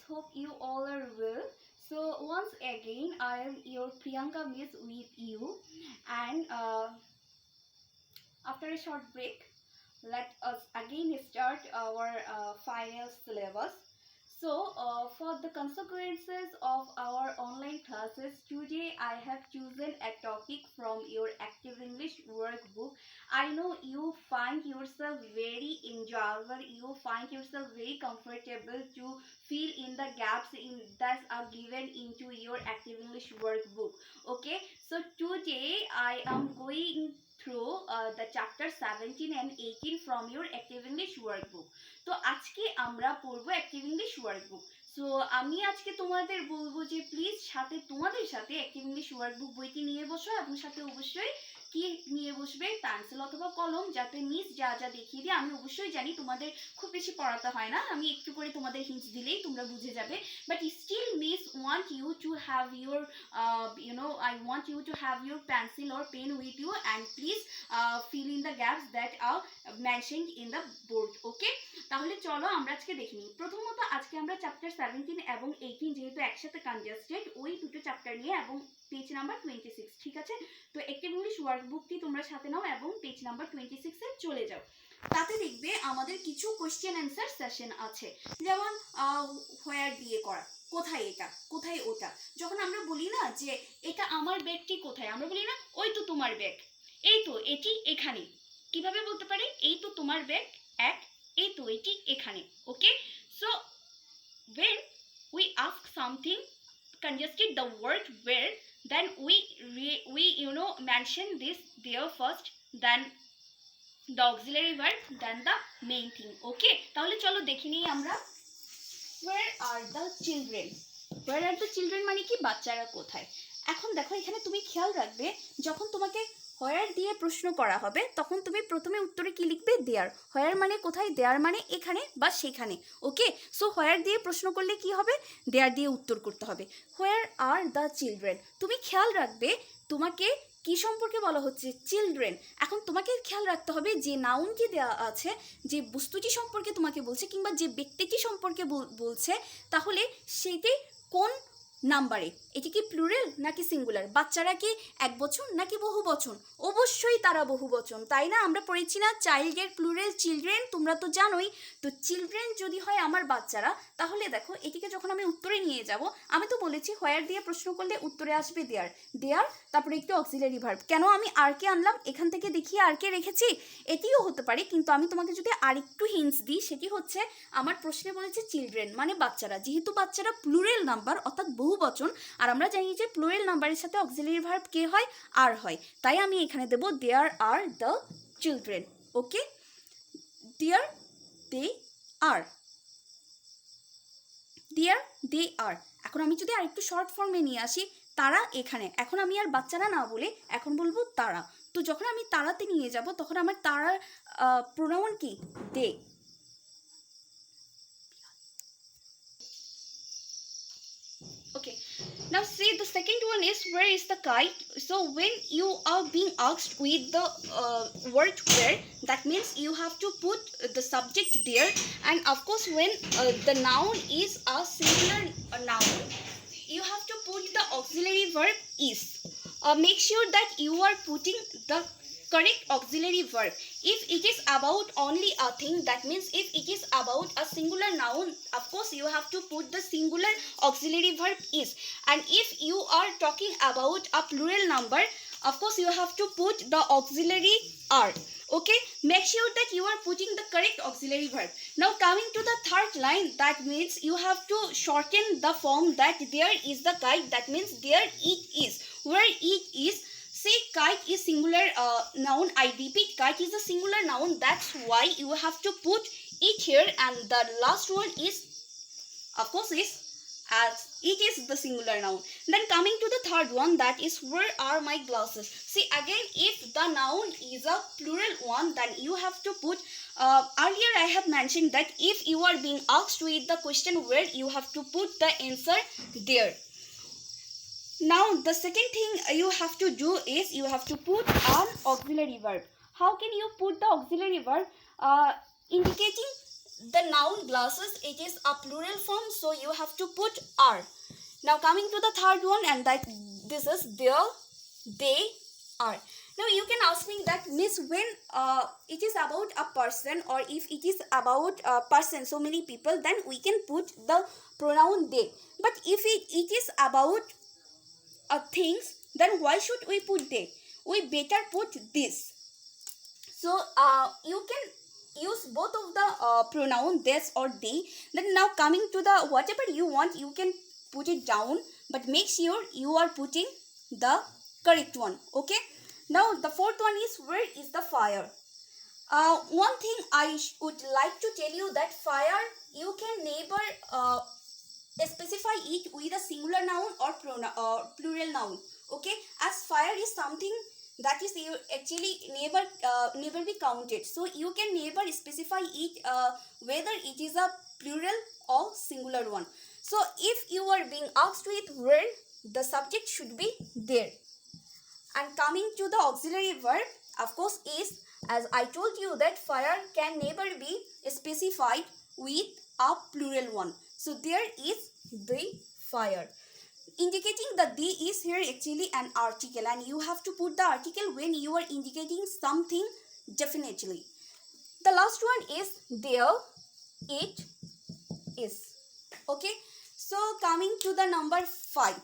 hope you all are well. So once again, I am your Priyanka Miss with you, and after a short break, let us again start our final syllabus. So, for the consequences of our online classes, today I have chosen a topic from your Active English workbook. I know you find yourself very enjoyable, you find yourself very comfortable to fill in the gaps that are given into your Active English workbook. Okay, so today I am going through the chapter 17 and 18 from your Active English workbook. তো আজকে আমরা পড়বো active English workbook. So আমি আজকে তোমাদের বলবো যে please তোমাদের সাথে অ্যাক্টিভ ইংলিশ ওয়ার্কবুক বইটি নিয়ে বসো এবং সাথে অবশ্যই কি নিয়ে বসবে, পেন্সিল অথবা কলম, যাতে মিস যা যা দেখিয়ে দিই। আমি অবশ্যই জানি তোমাদের খুব বেশি পড়াতে হয় না, আমি একটু করে তোমাদের হিন্টস দিলেই তোমরা বুঝে যাবে, but still miss want you to have your I want you to have your pencil or pen with you and please fill in the gaps that are mentioned in the board. Okay, তাহলে চলো আমরা আজকে দেখে নিই। প্রথমত আজকে আমরা chapter 17 এবং 18 যেহেতু একসাথে কনজাস্টেড, ওই দুটো চ্যাপ্টার নিয়ে এবং পেজ নাম্বার 26, ঠিক আছে? তো অ্যাক্টিভ ইংলিশ ওয়ার্কবুকটি তোমরা সাথে নাও এবং পেজ নাম্বার 26 এ চলে যাও। তাতে দেখবে আমাদের কিছু কোশ্চেন অ্যান্সার সেশন আছে, যেমন হোয়ার দিয়ে করা, কোথায় এটা, কোথায় ওটা। যখন আমরা বলি না যে এটা আমার ব্যাগটি কোথায়, আমরা বলি না ওই তো তোমার ব্যাগ, এই তো এটি এখানে। কিভাবে বলতে পারি? এই তো তোমার ব্যাগ এক, এই তো এটি এখানে। ওকে, so when we ask something congested the word where, then we mention this there first, then the auxiliary verb, then the main thing. Okay, তাহলে চলো দেখে নিই আমরা। Where are the children? Where are the children মানে কি, বাচ্চারা কোথায়। এখন দেখো এখানে তুমি খেয়াল রাখবে, যখন তোমাকে হোয়ার দিয়ে প্রশ্ন করা হবে তখন তুমি প্রথমে উত্তরে কি লিখবে? দেয়ার। হোয়ার মানে কোথায়, দেয়ার মানে এখানে বা সেখানে। ওকে, সো হোয়ার দিয়ে প্রশ্ন করলে কি হবে? দেয়ার দিয়ে উত্তর করতে হবে। হোয়ার আর দ্য চিলড্রেন, তুমি খেয়াল রাখবে তোমাকে কি সম্পর্কে বলা হচ্ছে? চিলড্রেন। এখন তোমাকে খেয়াল রাখতে হবে যে নাউনটি দেওয়া আছে, যে বস্তুটি সম্পর্কে তোমাকে বলছে কিংবা যে ব্যক্তিটি সম্পর্কে বলছে, তাহলে সেটি কোন নাম্বারে, এটি কি প্লুরাল নাকি সিঙ্গুলার? বাচ্চারা কি এক বচন নাকি বহু বচন? অবশ্যই তারা বহু বচন, তাই না? আমরা পড়েছি না চাইল্ডের প্লুরাল চিলড্রেন, তোমরা তো জানোই। তো চিলড্রেন যদি হয় আমার বাচ্চারা, তাহলে দেখো এটিকে যখন আমি উত্তরে নিয়ে যাব, আমি তো বলেছি হোয়ার দিয়ে প্রশ্ন করলে উত্তরে আসবে দেয়ার। দেয়ার, তারপরে একটু অক্সিলারি ভার্ব। কেন আমি আর কে আনলাম? এখান থেকে দেখিয়ে আর কে রেখেছি? এটিও হতে পারে, কিন্তু আমি তোমাকে যদি আরেকটু হিন্টস দিই, সেটি হচ্ছে আমার প্রশ্নে বলেছে চিলড্রেন মানে বাচ্চারা, যেহেতু বাচ্চারা প্লুরাল নাম্বার অর্থাৎ বহু বচন, আর আমরা জানি যে প্লুরাল নাম্বারের সাথে অক্সিলারি ভার্ব কে হয়? আর হয়, তাই আমি এখানে দেব দেয়ার আর দ্য চিলড্রেন। ওকে, দেয়ার দে আর, দেয়ার দে আর। এখন আমি যদি আরেকটু শর্ট ফর্মে নিয়ে আসি, তারা এখানে, এখন আমি আর বাচ্চারা না বলে এখন বলবো তারা। তো যখন আমি তারাতে নিয়ে যাব তখন আমার তারার প্রোনাউন কি? দে। Okay, now see the second one is where is the kite. So when you are being asked with the word where, that means you have to put the subject there, and of course when the noun is a singular noun, you have to put the auxiliary verb is. Make sure that you are putting the correct auxiliary verb. If it is about only a thing, that means if it is about a singular noun, of course you have to put the singular auxiliary verb is, and if you are talking about a plural number, of course you have to put the auxiliary are. Okay, make sure that you are putting the correct auxiliary verb. Now coming to the third line, that means you have to shorten the form that there is the kite, that means there it is. Where it is, say kite is singular noun, I repeat, kite is a singular noun, that's why you have to put it here, and the last one is of course is, as it is the singular noun. Then coming to the third one, that is where are my glasses. See again, if the noun is a plural one, then you have to put earlier I have mentioned that if you are being asked with the question where, you have to put the answer there. Now the second thing you have to do is you have to put an auxiliary verb. How can you put the auxiliary verb? Indicating the noun glasses, it is a plural form, so you have to put are. Now coming to the third one, and that this is there, they are. Now you can ask me that, Miss, when it is about a person, or if it is about a person, so many people, then we can put the pronoun they. But if it is about things, then why should we put they? We better put this. So you can use both of the pronoun this or they. Then now coming to the whatever you want, you can put it down, but make sure you are putting the correct one. Okay. Now the fourth one is, where is the fire? One thing I would like to tell you, that fire, you can never specify it with a singular noun or plural noun. Okay, as fire is something that is actually never be counted, so you can never specify it whether it is a plural or singular one. So if you are being asked with where, the subject should be there. And coming to the auxiliary verb, of course, is, as I told you, that fire can never be specified with a plural one. So there is the fire. Indicating the the is here actually an article, and you have to put the article when you are indicating something definitely. The last one is there, it is. Okay. So coming to the number 5.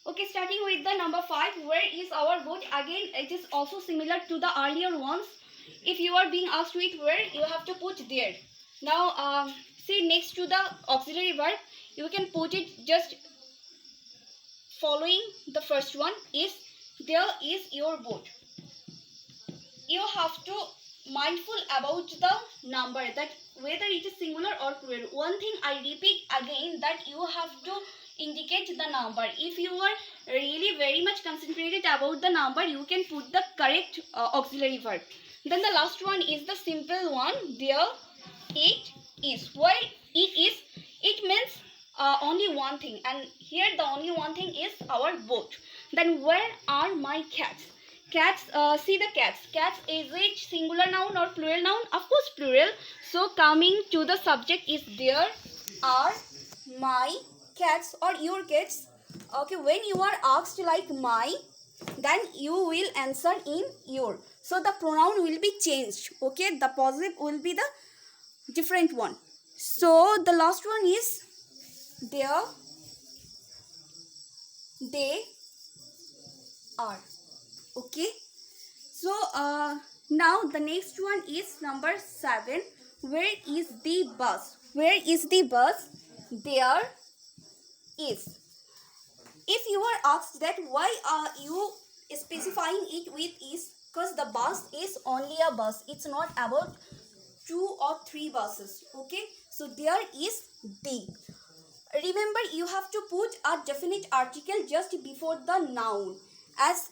Okay, starting with the number 5, where is our boat? Again, it is also similar to the earlier ones. If you are being asked with where, you have to put there. Now, see, next to the auxiliary verb, you can put it just following the first one is, there is your boat. You have to mindful about the number, that whether it is singular or plural. One thing I repeat again, that you have to indicate the number. If you are really very much concentrated about the number, you can put the correct auxiliary verb. Then the last one is the simple one, there, it is. Why it is? It means only one thing, and here the only one thing is our boat. Then where are my cats? Cats, see the cats. Cats, is it singular noun or plural noun? Of course plural. So coming to the subject is, there are my cats or your cats. Okay, when you are asked like my, then you will answer in your. So the pronoun will be changed. Okay, the positive will be the different one. So the last one is, there, they are. Okay. So now the next one is number 7. Where is the bus? Where is the bus? There is. If you are asked that, why are you specifying it with is? Because the bus is only a bus. It's not about 2 or 3 buses. Okay. So there is the. Remember, you have to put a definite article just before the noun, as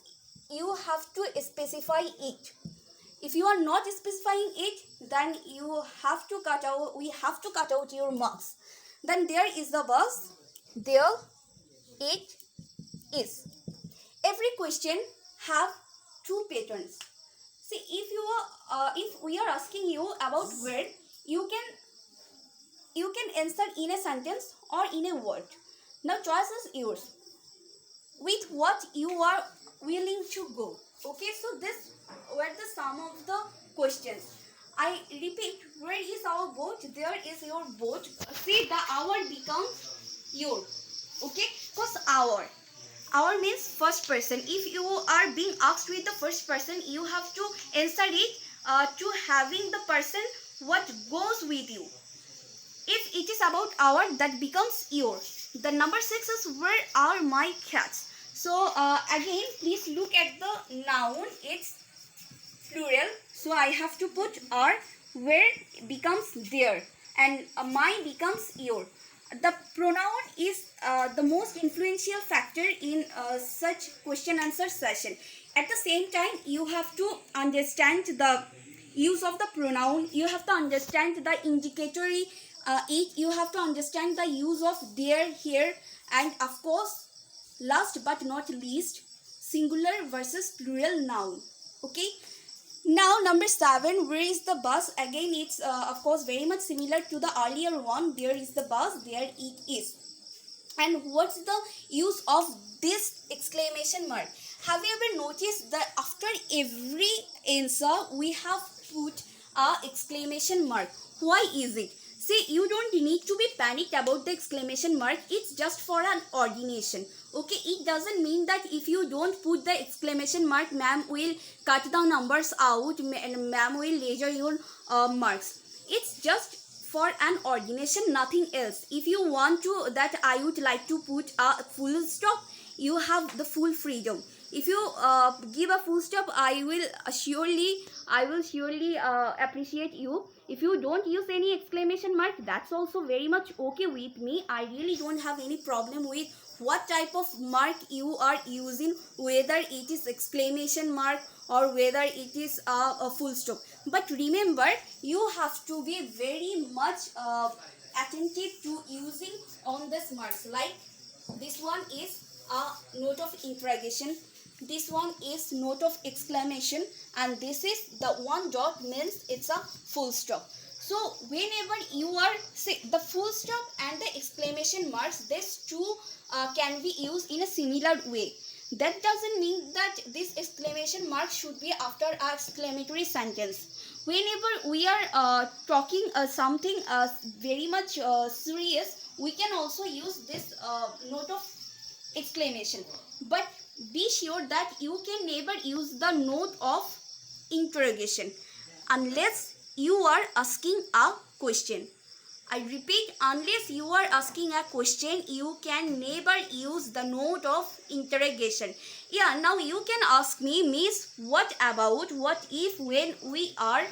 you have to specify it. If you are not specifying it, then you have to cut out, we have to cut out your marks. Then there is the bus, there it is. Every question have 2 patterns. See, if we are asking you about where, you can answer in a sentence or in a word. Now choice is yours, with what you are willing to go. Okay, so this were the sum of the questions. I repeat, where is our boat? There is your boat. See, the our becomes your. Okay, because our means first person. If you are being asked with the first person, you have to answer it to having the person what goes with you. If it is about our, that becomes your. The number 6 is, where are my cats? So again, please look at the noun. It's plural, so I have to put are. Where becomes there, and my becomes your. The pronoun is the most influential factor in such question answer session. At the same time, you have to understand the use of the pronoun. You have to understand the indicatory it. You have to understand the use of there, here, and of course, last but not least, singular versus plural noun. Okay. Now number 7, where is the bus? Again, it's of course very much similar to the earlier one. There is the bus, there it is. And what's the use of this exclamation mark? Have you ever noticed that after every answer we have put a exclamation mark? Why is it? See, you don't need to be panicked about the exclamation mark. It's just for an ordination. Okay, it doesn't mean that if you don't put the exclamation mark, ma'am will cut the numbers out and ma'am will laser your marks. It's just for an ordination, nothing else. If you want to that I would like to put a full stop, you have the full freedom. If you give a full stop, I will surely appreciate you. If you don't use any exclamation mark, that's also very much okay with me. I really don't have any problem with what type of mark you are using, whether it is exclamation mark or whether it is a full stop. But remember, you have to be very much attentive to using on this marks. Like this one is a note of interrogation, this one is note of exclamation, and this is the one dot means it's a full stop. So whenever you are, say, the full stop and the exclamation marks, these two can be used in a similar way. That doesn't mean that this exclamation mark should be after an exclamatory sentence. Whenever we are talking something very much serious, we can also use this note of exclamation. But be sure that you can never use the note of interrogation unless you are asking a question. I repeat, unless you are asking a question, you can never use the note of interrogation. Yeah, now you can ask me, Miss, what about, what if, when we are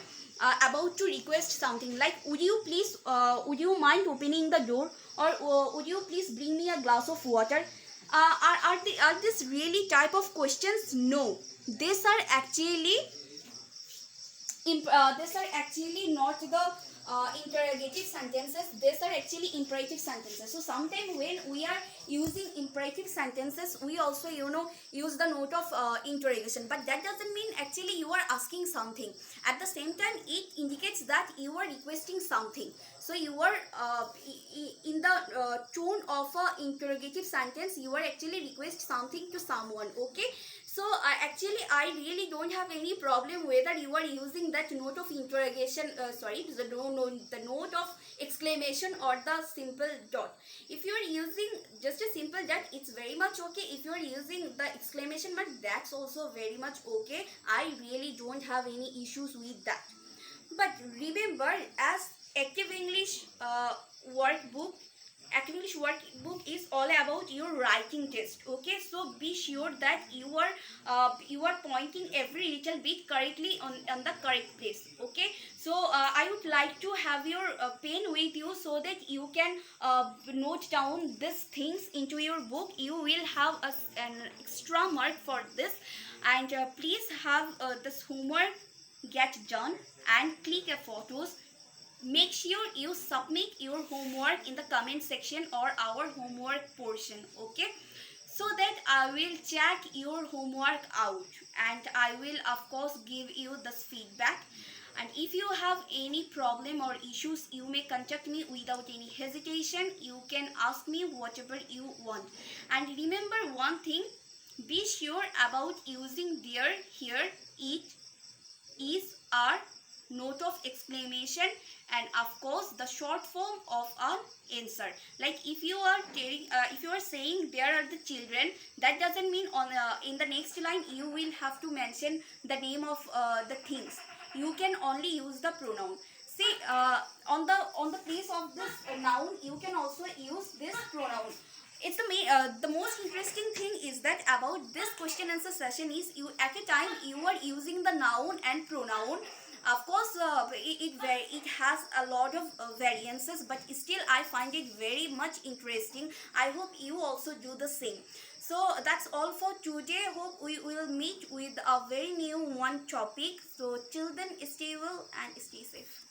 about to request something like, would you mind opening the door, or would you please bring me a glass of water? Are these really type of questions? No, these are actually not the interrogative sentences. These are actually imperative sentences. So sometimes when we are using imperative sentences, we also use the note of interrogation, but that doesn't mean actually you are asking something. At the same time, it indicates that you are requesting something. So you are in the tone of a interrogative sentence, you are actually request something to someone. Okay, so I really don't have any problem whether you are using that note of interrogation, the note of exclamation or the simple dot. If you are using just a simple dot, it's very much okay. If you are using the exclamation mark, that's also very much okay. I really don't have any issues with that. But remember, as Active English workbook, Active English workbook is all about your writing test. Okay, so be sure that you are pointing every little bit correctly on the correct place. Okay, so I would like to have your pen with you so that you can note down these things into your book. You will have an extra mark for this, and please have this homework get done and click a photos. Make sure you submit your homework in the comment section or our homework portion. Okay, so that I will check your homework out, and I will of course give you this feedback. And if you have any problem or issues, you may contact me without any hesitation. You can ask me whatever you want. And remember one thing, be sure about using there, here, it, is, are, note of exclamation, and of course the short form of an answer. Like if you are saying there are the children, that doesn't mean on in the next line you will have to mention the name of the things. You can only use the pronoun. See, on the place of this noun, you can also use this pronoun. It's the most interesting thing is that about this question answer session is, you at a time you are using the noun and pronoun. Of course it has a lot of variances, but still I find it very much interesting. I hope you also do the same. So that's all for today. Hope we will meet with a very new one topic. So till then, stay well and stay safe.